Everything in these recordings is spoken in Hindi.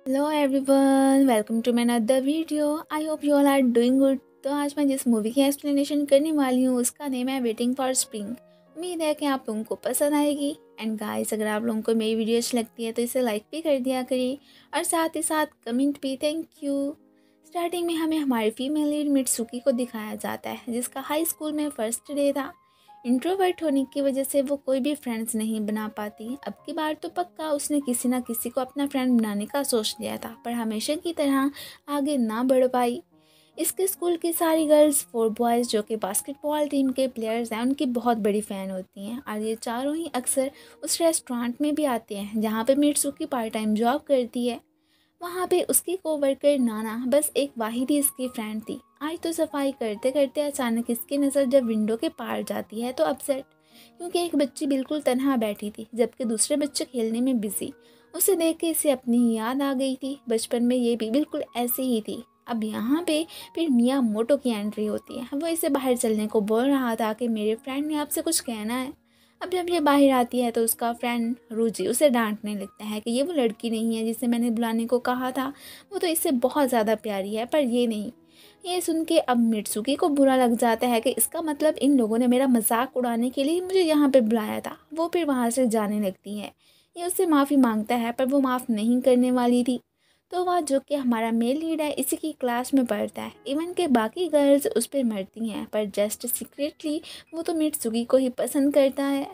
Hello everyone, welcome to my another video. I hope you all are doing good. तो आज मैं जिस मूवी की एक्सप्लेनेशन करने वाली हूँ उसका नेम है वेटिंग फॉर स्प्रिंग। उम्मीद है कि आप लोगों को पसंद आएगी। एंड गाइस, अगर आप लोगों को मेरी वीडियो अच्छी लगती है तो इसे लाइक भी कर दिया करिए और साथ ही साथ कमेंट भी। Thank you. स्टार्टिंग में हमें हमारी फीमेल लीड मित्सुकी को दिखाया जाता है जिसका हाई स्कूल में फर्स्ट डे था। इंट्रोवर्ट होने की वजह से वो कोई भी फ्रेंड्स नहीं बना पाती। अब की बार तो पक्का उसने किसी ना किसी को अपना फ्रेंड बनाने का सोच लिया था, पर हमेशा की तरह आगे ना बढ़ पाई। इसके स्कूल की सारी गर्ल्स 4 बॉयज़ जो कि बास्केटबॉल टीम के प्लेयर्स हैं उनकी बहुत बड़ी फ़ैन होती हैं और ये चारों ही अक्सर उस रेस्टोरेंट में भी आते हैं जहाँ पे मित्सुकी पार्ट टाइम जॉब करती है। वहाँ पे उसकी कोवर्कर नाना बस एक वाहिद ही इसकी फ्रेंड थी। आज तो सफाई करते करते अचानक इसकी नज़र जब विंडो के पार जाती है तो अपसेट, क्योंकि एक बच्ची बिल्कुल तनहा बैठी थी जबकि दूसरे बच्चे खेलने में बिजी। उसे देख के इसे अपनी ही याद आ गई थी। बचपन में ये भी बिल्कुल ऐसी ही थी। अब यहाँ पे फिर मिया मोटो की एंट्री होती है। वो इसे बाहर चलने को बोल रहा था कि मेरे फ्रेंड ने आपसे कुछ कहना है। अब जब ये बाहर आती है तो उसका फ्रेंड रूजी उसे डांटने लगता है कि ये वो लड़की नहीं है जिसे मैंने बुलाने को कहा था। वो तो इससे बहुत ज़्यादा प्यारी है पर ये नहीं। ये सुन के अब मित्सुकी को बुरा लग जाता है कि इसका मतलब इन लोगों ने मेरा मजाक उड़ाने के लिए मुझे यहाँ पे बुलाया था। वो फिर वहाँ से जाने लगती है। ये उससे माफ़ी मांगता है पर वो माफ़ नहीं करने वाली थी। तो वह जो कि हमारा मेल लीड है इसी की क्लास में पढ़ता है। इवन के बाकी गर्ल्स उस पर मरती हैं पर जस्ट सीक्रेटली वो तो मित्सुकी को ही पसंद करता है।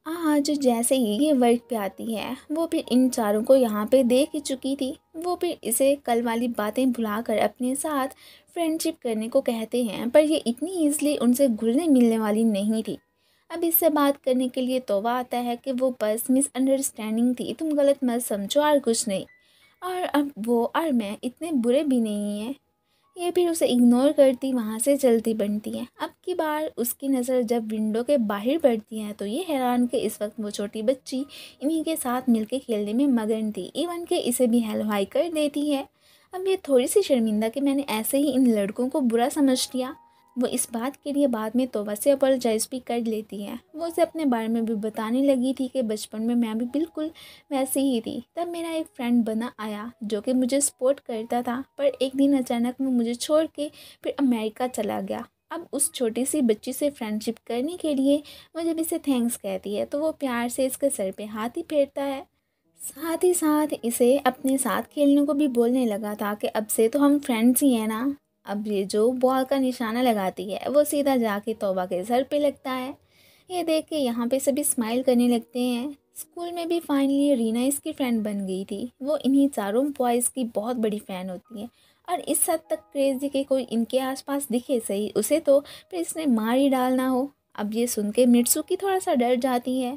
आज जैसे ही ये वर्क पे आती है वो फिर इन चारों को यहाँ पे देख ही चुकी थी। वो फिर इसे कल वाली बातें भुलाकर अपने साथ फ्रेंडशिप करने को कहते हैं, पर ये इतनी ईजिली उनसे घुलने मिलने वाली नहीं थी। अब इससे बात करने के लिए तौबा आता है कि वो बस मिसअंडरस्टैंडिंग थी, तुम गलत मत समझो और कुछ नहीं। और अब वो और मैं इतने बुरे भी नहीं हैं। ये फिर उसे इग्नोर करती वहाँ से चलती बनती है। अब की बार उसकी नज़र जब विंडो के बाहर पड़ती है तो ये हैरान कि इस वक्त वो छोटी बच्ची इन्हीं के साथ मिलके खेलने में मगन थी। इवन के इसे भी हेलो हाई कर देती है। अब ये थोड़ी सी शर्मिंदा कि मैंने ऐसे ही इन लड़कों को बुरा समझ लिया। वो इस बात के लिए बाद में तौबा से अपोलोजाइज भी कर लेती है। वो उसे अपने बारे में भी बताने लगी थी कि बचपन में मैं भी बिल्कुल वैसी ही थी। तब मेरा एक फ्रेंड बना आया जो कि मुझे सपोर्ट करता था, पर एक दिन अचानक वो मुझे छोड़ के फिर अमेरिका चला गया। अब उस छोटी सी बच्ची से फ्रेंडशिप करने के लिए वो जब इसे थैंक्स कहती है तो वो प्यार से इसके सर पे हाथ ही फेरता है। साथ ही साथ इसे अपने साथ खेलने को भी बोलने लगा था कि अब से तो हम फ्रेंड्स ही हैं ना। अब ये जो बॉल का निशाना लगाती है वो सीधा जाके तौबा के सर पे लगता है। ये देख के यहाँ पे सभी स्माइल करने लगते हैं। स्कूल में भी फाइनली रीना इसकी फ्रेंड बन गई थी। वो इन्हीं चारों बॉयज़ की बहुत बड़ी फ़ैन होती है और इस हद तक क्रेज़ी कि कोई इनके आसपास दिखे सही उसे तो फिर इसने मार ही डालना हो। अब ये सुन के मित्सुकी थोड़ा सा डर जाती है।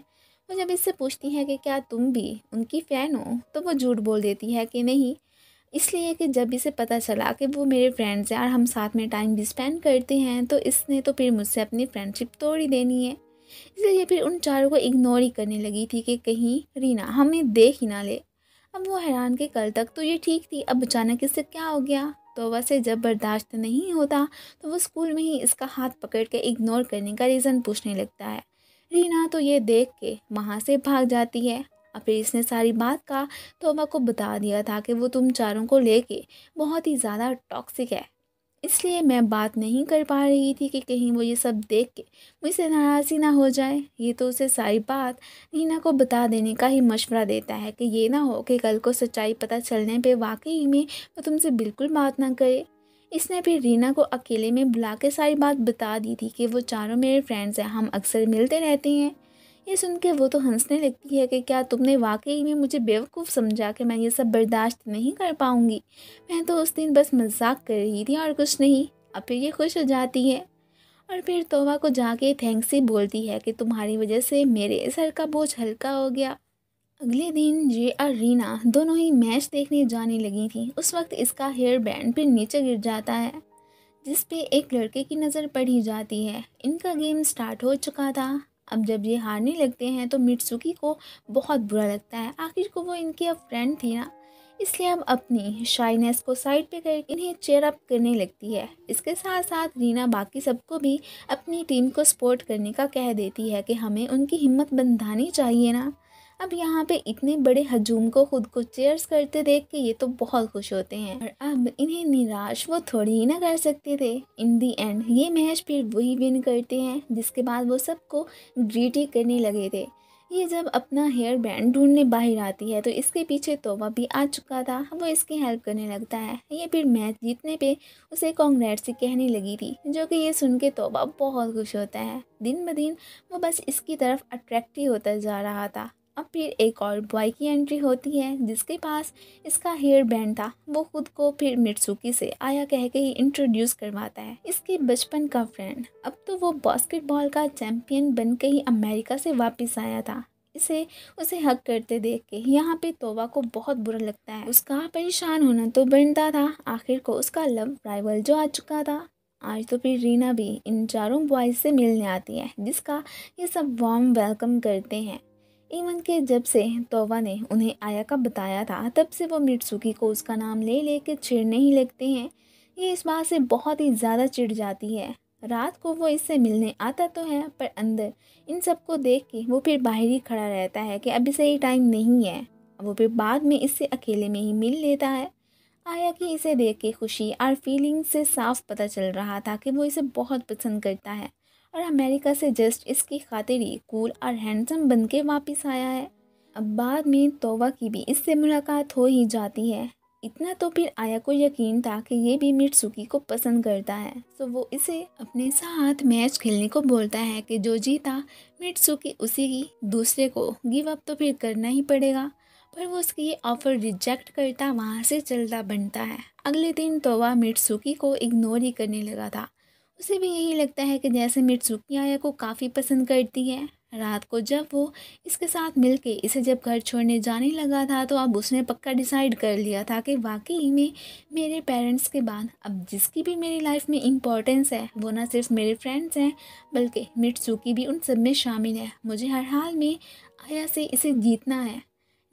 वो जब इससे पूछती है कि क्या तुम भी उनकी फ़ैन हो तो वो झूठ बोल देती है कि नहीं। इसलिए कि जब इसे पता चला कि वो मेरे फ्रेंड्स हैं और हम साथ में टाइम भी स्पेंड करते हैं तो इसने तो फिर मुझसे अपनी फ्रेंडशिप तोड़ ही देनी है। इसलिए फिर उन चारों को इग्नोर ही करने लगी थी कि कहीं रीना हमें देख ही ना ले। अब वो हैरान कि कल तक तो ये ठीक थी, अब अचानक इससे क्या हो गया। तो वैसे जब बर्दाश्त नहीं होता तो वो स्कूल में ही इसका हाथ पकड़ के इग्नोर करने का रीज़न पूछने लगता है। रीना तो ये देख के वहाँ से भाग जाती है। अब फिर इसने सारी बात का तोबा को बता दिया था कि वो तुम चारों को लेके बहुत ही ज़्यादा टॉक्सिक है, इसलिए मैं बात नहीं कर पा रही थी कि कहीं वो ये सब देख के मुझसे नाराज़ ही ना हो जाए। ये तो उसे सारी बात रीना को बता देने का ही मशवरा देता है कि ये ना हो कि कल को सच्चाई पता चलने पे वाकई में वो तुमसे बिल्कुल बात ना करे। इसने फिर रीना को अकेले में बुला के सारी बात बता दी थी कि वो चारों मेरे फ्रेंड्स हैं, हम अक्सर मिलते रहते हैं। ये सुन के वो तो हंसने लगती है कि क्या तुमने वाकई में मुझे बेवकूफ़ समझा कि मैं ये सब बर्दाश्त नहीं कर पाऊँगी। मैं तो उस दिन बस मजाक कर रही थी और कुछ नहीं। अब फिर ये खुश हो जाती है और फिर तोबा को जाके थैंक्स ही बोलती है कि तुम्हारी वजह से मेरे सर का बोझ हल्का हो गया। अगले दिन जे और रीना दोनों ही मैच देखने जाने लगी थी। उस वक्त इसका हेयर बैंड फिर नीचे गिर जाता है जिस पे एक लड़के की नज़र पड़ी जाती है। इनका गेम स्टार्ट हो चुका था। अब जब ये हारने लगते हैं तो मित्सुकी को बहुत बुरा लगता है। आखिर को वो इनकी अब फ्रेंड थी ना, इसलिए अब अपनी शाइनेस को साइड पे कर इन्हें चेयर अप करने लगती है। इसके साथ साथ रीना बाकी सबको भी अपनी टीम को सपोर्ट करने का कह देती है कि हमें उनकी हिम्मत बंधानी चाहिए ना। अब यहाँ पे इतने बड़े हजूम को खुद को चेयर्स करते देख के ये तो बहुत खुश होते हैं और अब इन्हें निराश वो थोड़ी ही ना कर सकते थे। इन दी एंड ये मैच फिर वही विन करते हैं, जिसके बाद वो सबको ग्रीटी करने लगे थे। ये जब अपना हेयर बैंड ढूंढने बाहर आती है तो इसके पीछे तोबा भी आ चुका था। वो इसकी हेल्प करने लगता है। ये फिर मैच जीतने पे उसे कांग्रेट्स कहने लगी थी, जो कि ये सुन के तोबा बहुत खुश होता है। दिन ब दिन वो बस इसकी तरफ अट्रैक्टिव होता जा रहा था। अब फिर एक और बॉय की एंट्री होती है, जिसके पास इसका हेयर बैंड था। वो खुद को फिर मित्सुकी से आया कह के ही इंट्रोड्यूस करवाता है, इसके बचपन का फ्रेंड। अब तो वो बास्केटबॉल का चैंपियन बन के ही अमेरिका से वापस आया था। इसे उसे हक करते देख के यहाँ पे तोबा को बहुत बुरा लगता है। उसका परेशान होना तो बनता था, आखिर को उसका लव राइवल जो आ चुका था। आज तो फिर रीना भी इन चारों बॉयज से मिलने आती है, जिसका ये सब वार्म वेलकम करते हैं। इवन के जब से तोबा ने उन्हें आया का बताया था, तब से वो मित्सुकी को उसका नाम ले लेके चिढ़ने ही लगते हैं। ये इस बात से बहुत ही ज़्यादा चिढ़ जाती है। रात को वो इससे मिलने आता तो है, पर अंदर इन सबको देख के वो फिर बाहर ही खड़ा रहता है कि अभी सही टाइम नहीं है। वो फिर बाद में इससे अकेले में ही मिल लेता है। आया कि इसे देख के खुशी और फीलिंग से साफ पता चल रहा था कि वो इसे बहुत पसंद करता है और अमेरिका से जस्ट इसकी खातिर ही कूल और हैंडसम बन के वापस आया है। अब बाद में तोबा की भी इससे मुलाकात हो ही जाती है। इतना तो फिर आया को यकीन था कि ये भी मित्सुकी को पसंद करता है, तो वो इसे अपने साथ मैच खेलने को बोलता है कि जो जीता मित्सुकी उसी की दूसरे को गिव अप तो फिर करना ही पड़ेगा। पर वो उसकी ये ऑफर रिजेक्ट करता वहाँ से चलता बनता है। अगले दिन तोबा मित्सुकी को इग्नोर ही करने लगा था। उसे भी यही लगता है कि जैसे मित्सुकी आया को काफ़ी पसंद करती है। रात को जब वो इसके साथ मिलके इसे जब घर छोड़ने जाने लगा था, तो अब उसने पक्का डिसाइड कर लिया था कि वाकई में मेरे पेरेंट्स के बाद अब जिसकी भी मेरी लाइफ में इम्पोर्टेंस है वो ना सिर्फ मेरे फ्रेंड्स हैं, बल्कि मित्सुकी भी उन सब में शामिल है। मुझे हर हाल में आया से इसे जीतना है।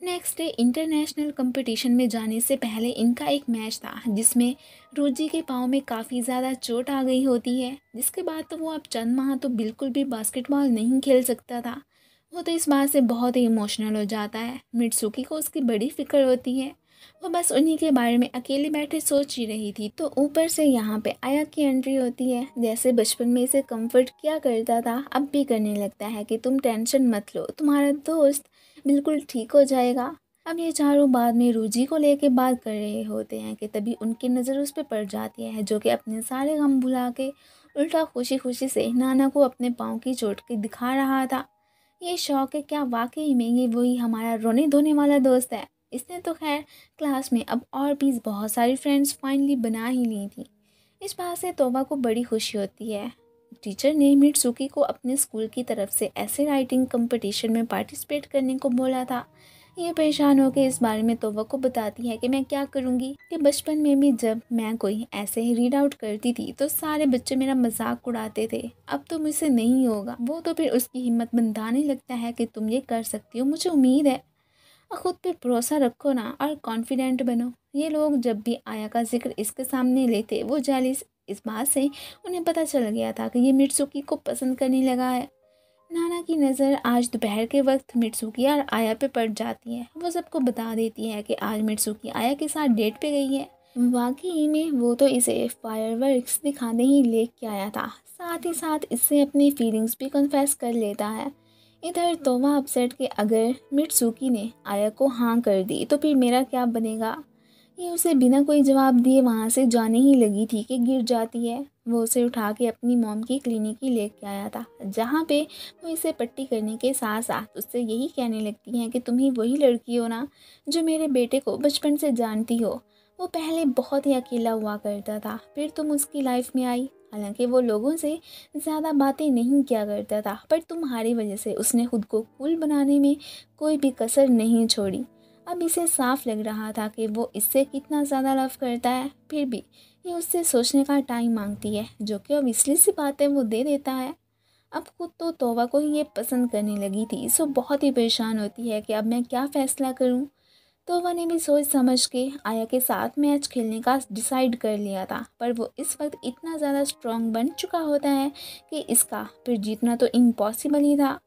नेक्स्ट डे इंटरनेशनल कंपटीशन में जाने से पहले इनका एक मैच था, जिसमें रोजी के पाँव में काफ़ी ज़्यादा चोट आ गई होती है, जिसके बाद तो वो अब चंद माह तो बिल्कुल भी बास्केटबॉल नहीं खेल सकता था। वो तो इस बात से बहुत ही इमोशनल हो जाता है। मित्सुकी को उसकी बड़ी फिक्र होती है। वो बस उन्हीं के बारे में अकेले बैठे सोच ही रही थी, तो ऊपर से यहाँ पे आया की एंट्री होती है। जैसे बचपन में इसे कंफर्ट किया करता था, अब भी करने लगता है कि तुम टेंशन मत लो, तुम्हारा दोस्त बिल्कुल ठीक हो जाएगा। अब ये चारों बाद में रूजी को लेके बात कर रहे होते हैं कि तभी उनकी नज़र उस पर पड़ जाती है, जो कि अपने सारे गम भुला के उल्टा खुशी खुशी से नाना को अपने पाँव की चोट के दिखा रहा था। ये शौक है क्या वाकई में ये वही हमारा रोने धोने वाला दोस्त है? इसने तो खैर क्लास में अब और भी बहुत सारी फ्रेंड्स फाइनली बना ही ली थी। इस बात से तोबा को बड़ी खुशी होती है। टीचर ने मित्सुकी को अपने स्कूल की तरफ से ऐसे राइटिंग कंपटीशन में पार्टिसिपेट करने को बोला था। ये परेशान होकर इस बारे में तोबा को बताती है कि मैं क्या करूँगी, कि बचपन में भी जब मैं कोई ऐसे ही रीड आउट करती थी तो सारे बच्चे मेरा मजाक उड़ाते थे, अब तो मुझसे नहीं होगा। वो तो फिर उसकी हिम्मत बंधाने लगता है कि तुम ये कर सकती हो, मुझे उम्मीद है, और खुद पे भरोसा रखो ना और कॉन्फिडेंट बनो। ये लोग जब भी आया का जिक्र इसके सामने लेते वो जेलिस, इस बात से उन्हें पता चल गया था कि ये मित्सुकी को पसंद करने लगा है। नाना की नज़र आज दोपहर के वक्त मित्सुकी और आया पे पड़ जाती है। वो सबको बता देती है कि आज मित्सुकी आया के साथ डेट पे गई है। वाकई में वो तो इसे फायरवर्क्स दिखाने ही लेके आया था, साथ ही साथ इससे अपनी फीलिंग्स भी कन्फेस कर लेता है। इधर तोबा अपसेट कि अगर मित्सुकी ने आया को हाँ कर दी तो फिर मेरा क्या बनेगा। ये उसे बिना कोई जवाब दिए वहाँ से जाने ही लगी थी कि गिर जाती है। वो उसे उठा के अपनी मॉम की क्लिनिक ही लेके आया था, जहाँ पे वो इसे पट्टी करने के साथ साथ उससे यही कहने लगती हैं कि तुम ही वही लड़की हो ना जो मेरे बेटे को बचपन से जानती हो। वो पहले बहुत ही अकेला हुआ करता था, फिर तुम उसकी लाइफ में आई। हालांकि वो लोगों से ज़्यादा बातें नहीं किया करता था, पर तुम्हारी वजह से उसने खुद को कूल बनाने में कोई भी कसर नहीं छोड़ी। अब इसे साफ लग रहा था कि वो इससे कितना ज़्यादा लव करता है, फिर भी ये उससे सोचने का टाइम मांगती है, जो कि ऑब्वियसली सी बात है वो दे देता है। अब खुद तो तोबा को ही ये पसंद करने लगी थी, सो बहुत ही परेशान होती है कि अब मैं क्या फ़ैसला करूं। तोबा ने भी सोच समझ के आया के साथ मैच खेलने का डिसाइड कर लिया था, पर वो इस वक्त इतना ज़्यादा स्ट्रॉन्ग बन चुका होता है कि इसका फिर जीतना तो इम्पॉसिबल ही था।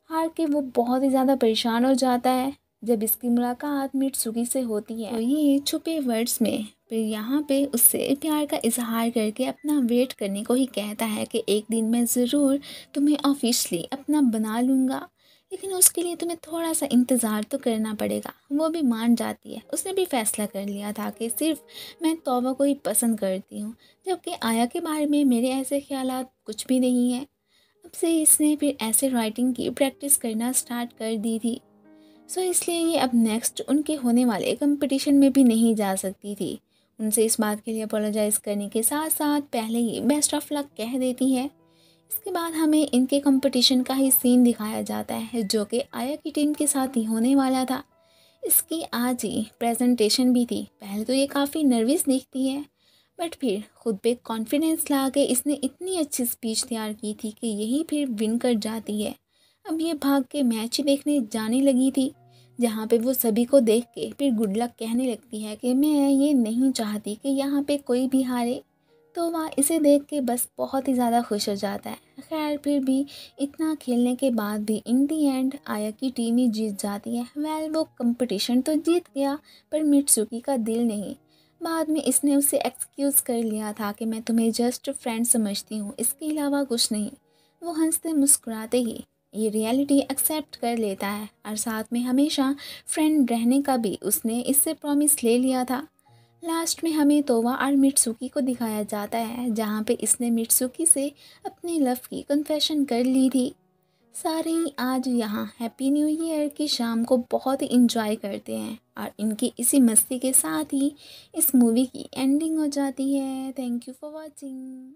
हार के वो बहुत ही ज़्यादा परेशान हो जाता है जब इसकी मुलाकात मित्सुकी से होती है। तो ये छुपे वर्ड्स में फिर यहाँ पे उससे प्यार का इजहार करके अपना वेट करने को ही कहता है कि एक दिन मैं ज़रूर तुम्हें ऑफिशियली अपना बना लूँगा, लेकिन उसके लिए तुम्हें थोड़ा सा इंतज़ार तो करना पड़ेगा। वो भी मान जाती है। उसने भी फैसला कर लिया था कि सिर्फ मैं तौबा को ही पसंद करती हूँ, जबकि आया के बारे में मेरे ऐसे ख्यालात कुछ भी नहीं है। अब से इसने फिर ऐसे राइटिंग की प्रैक्टिस करना स्टार्ट कर दी थी। सो इसलिए ये अब नेक्स्ट उनके होने वाले कंपटीशन में भी नहीं जा सकती थी। उनसे इस बात के लिए अपोलोजाइज़ करने के साथ साथ पहले ही बेस्ट ऑफ लक कह देती है। इसके बाद हमें इनके कंपटीशन का ही सीन दिखाया जाता है जो कि आया की टीम के साथ ही होने वाला था। इसकी आज ही प्रेजेंटेशन भी थी। पहले तो ये काफ़ी नर्वस दिखती है, बट फिर खुद पे कॉन्फिडेंस ला के इसने इतनी अच्छी स्पीच तैयार की थी कि यही फिर विन कर जाती है। अब ये भाग के मैच ही देखने जाने लगी थी, जहाँ पे वो सभी को देख के फिर गुड लक कहने लगती है कि मैं ये नहीं चाहती कि यहाँ पे कोई भी हारे। तो वह इसे देख के बस बहुत ही ज़्यादा खुश हो जाता है। खैर फिर भी इतना खेलने के बाद भी इन दी एंड आया की टीम ही जीत जाती है। वेल वो कंपटीशन तो जीत गया, पर मित्सुकी का दिल नहीं। बाद में इसने उसे एक्सक्यूज़ कर लिया था कि मैं तुम्हें जस्ट फ्रेंड समझती हूँ, इसके अलावा कुछ नहीं। वो हंसते मुस्कुराते ही ये रियलिटी एक्सेप्ट कर लेता है और साथ में हमेशा फ्रेंड रहने का भी उसने इससे प्रॉमिस ले लिया था। लास्ट में हमें तोवा और मित्सुकी को दिखाया जाता है, जहाँ पे इसने मित्सुकी से अपने लव की कन्फेशन कर ली थी। सारे ही आज यहाँ हैप्पी न्यू ईयर की शाम को बहुत ही इंजॉय करते हैं और इनकी इसी मस्ती के साथ ही इस मूवी की एंडिंग हो जाती है। Thank you for watching.